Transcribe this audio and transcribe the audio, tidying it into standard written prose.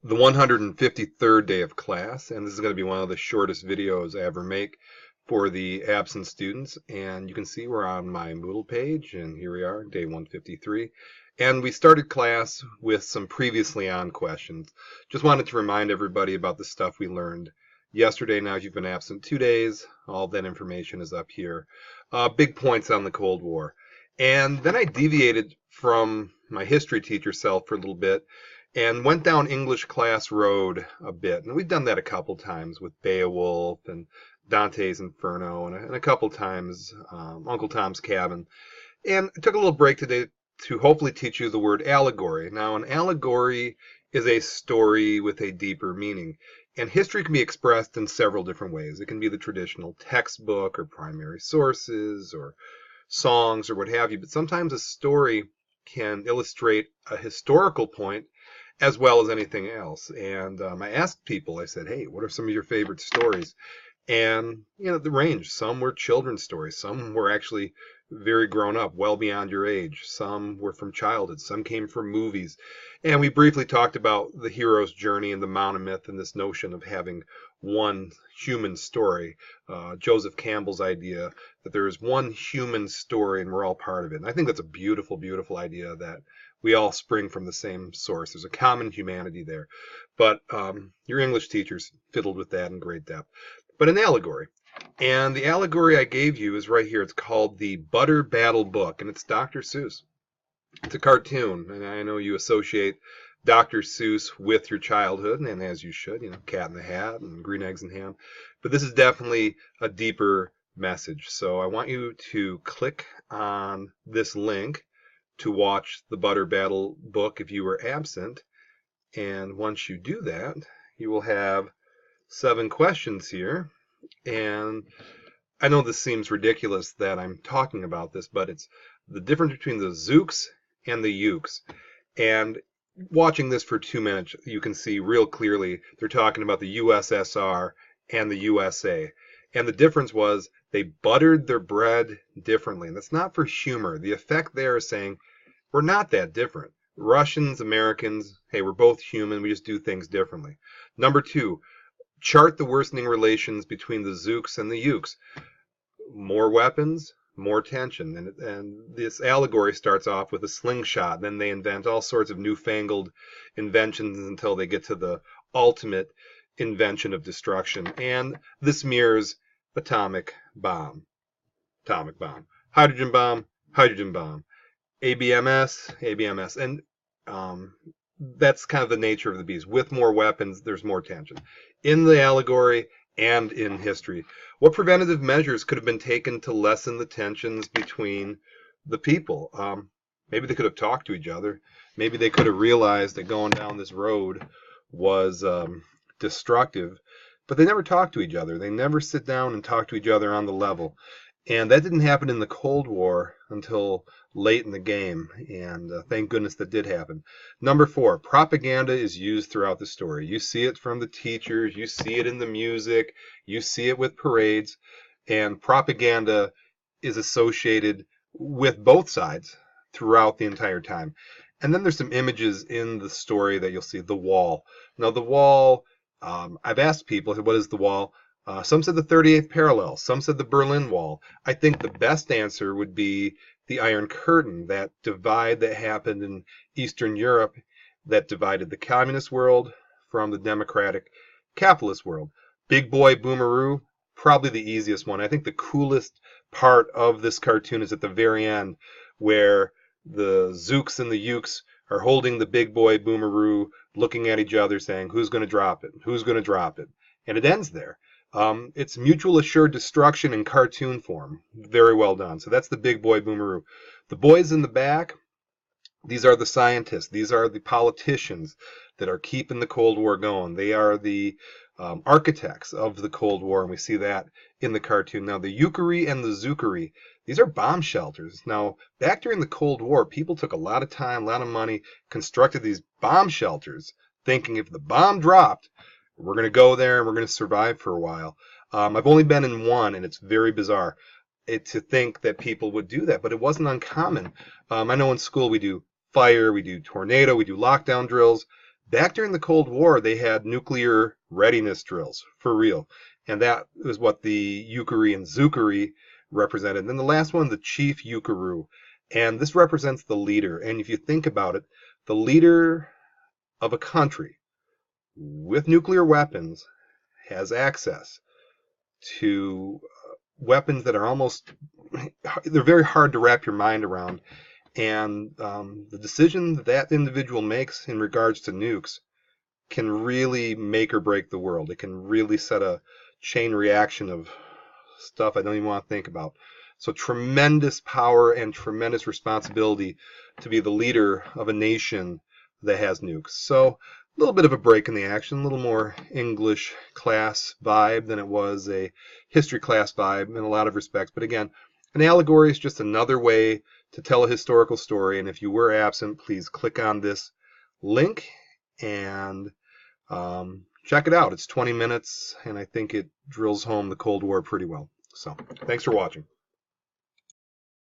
the 153rd day of class, and this is going to be one of the shortest videos I ever make for the absent students. And you can see we're on my Moodle page, and here we are, day 153. And we started class with some previously on questions. Just wanted to remind everybody about the stuff we learned yesterday. Now you've been absent 2 days. All that information is up here. Big points on the Cold War. And then I deviated from my history teacher self for a little bit and went down English class road a bit. And we've done that a couple times with Beowulf and Dante's Inferno, and a couple times Uncle Tom's Cabin. And I took a little break today to hopefully teach you the word allegory. Now, an allegory is a story with a deeper meaning. And history can be expressed in several different ways. It can be the traditional textbook or primary sources or songs or what have you. But sometimes a story can illustrate a historical point as well as anything else. And I asked people, I said, hey, what are some of your favorite stories? And, the range. Some were children's stories. Some were actually very grown up, well beyond your age. Some were from childhood. Some came from movies. And we briefly talked about the hero's journey and the monomyth and this notion of having one human story. Joseph Campbell's idea that there is one human story and we're all part of it. And I think that's a beautiful, beautiful idea that we all spring from the same source. There's a common humanity there. But your English teachers fiddled with that in great depth. But an allegory. And the allegory I gave you is right here. It's called the Butter Battle Book, and it's Dr. Seuss. It's a cartoon, and I know you associate Dr. Seuss with your childhood, and as you should, Cat in the Hat and Green Eggs and Ham. But this is definitely a deeper message. So I want you to click on this link to watch the Butter Battle Book if you were absent. And once you do that, you will have 7 questions here. And I know this seems ridiculous that I'm talking about this, but it's the difference between the Zooks and the Ukes. And watching this for 2 minutes, you can see real clearly they're talking about the USSR and the USA. And the difference was they buttered their bread differently. And that's not for humor. The effect there is saying, we're not that different. Russians, Americans, hey, we're both human. We just do things differently. Number 2, chart the worsening relations between the Zooks and the Ukes. More weapons, more tension. And this allegory starts off with a slingshot. Then they invent all sorts of newfangled inventions until they get to the ultimate invention of destruction. And this mirrors atomic bomb. Atomic bomb. Hydrogen bomb. Hydrogen bomb. ABMS. ABMS. And that's kind of the nature of the beast. With more weapons, there's more tension. In the allegory and in history, what preventative measures could have been taken to lessen the tensions between the people? Maybe they could have talked to each other. Maybe they could have realized that going down this road was destructive, but they never talked to each other. They never sit down and talk to each other on the level. And that didn't happen in the Cold War until late in the game, and thank goodness that did happen. Number 4, propaganda is used throughout the story. You see it from the teachers, you see it in the music, you see it with parades, and propaganda is associated with both sides throughout the entire time. And then there's some images in the story that you'll see. The wall. Now the wall, I've asked people, what is the wall? Some said the 38th parallel. Some said the Berlin Wall. I think the best answer would be the Iron Curtain, that divide that happened in Eastern Europe that divided the communist world from the democratic capitalist world. Big Boy Boomeroo, probably the easiest one. I think the coolest part of this cartoon is at the very end where the Zooks and the Ukes are holding the Big Boy Boomeroo, looking at each other saying, who's going to drop it? Who's going to drop it? And it ends there. It's mutual assured destruction in cartoon form. Very well done. So that's the Big Boy Boomeroo. The boys in the back, these are the scientists. These are the politicians that are keeping the Cold War going. They are the architects of the Cold War, and we see that in the cartoon. Now, the Euchery and the Zookery, these are bomb shelters. Now, back during the Cold War, people took a lot of time, a lot of money, constructed these bomb shelters, thinking if the bomb dropped, we're going to go there and we're going to survive for a while. I've only been in one, and it's very bizarre to think that people would do that, but it wasn't uncommon. I know in school we do fire, we do tornado, we do lockdown drills. Back during the Cold War, they had nuclear readiness drills, for real. And that was what the Yukari and Zukari represented. And then the last one, the Chief Yukaru. And this represents the leader. And if you think about it, the leader of a country with nuclear weapons has access to weapons that are almost, they're very hard to wrap your mind around. And the decision that that individual makes in regards to nukes can really make or break the world. It can really set a chain reaction of stuff I don't even want to think about. So tremendous power and tremendous responsibility to be the leader of a nation that has nukes. So a little bit of a break in the action, a little more English class vibe than it was a history class vibe in a lot of respects. But again, an allegory is just another way to tell a historical story. And if you were absent, please click on this link and check it out. It's 20 minutes, and I think it drills home the Cold War pretty well. So thanks for watching.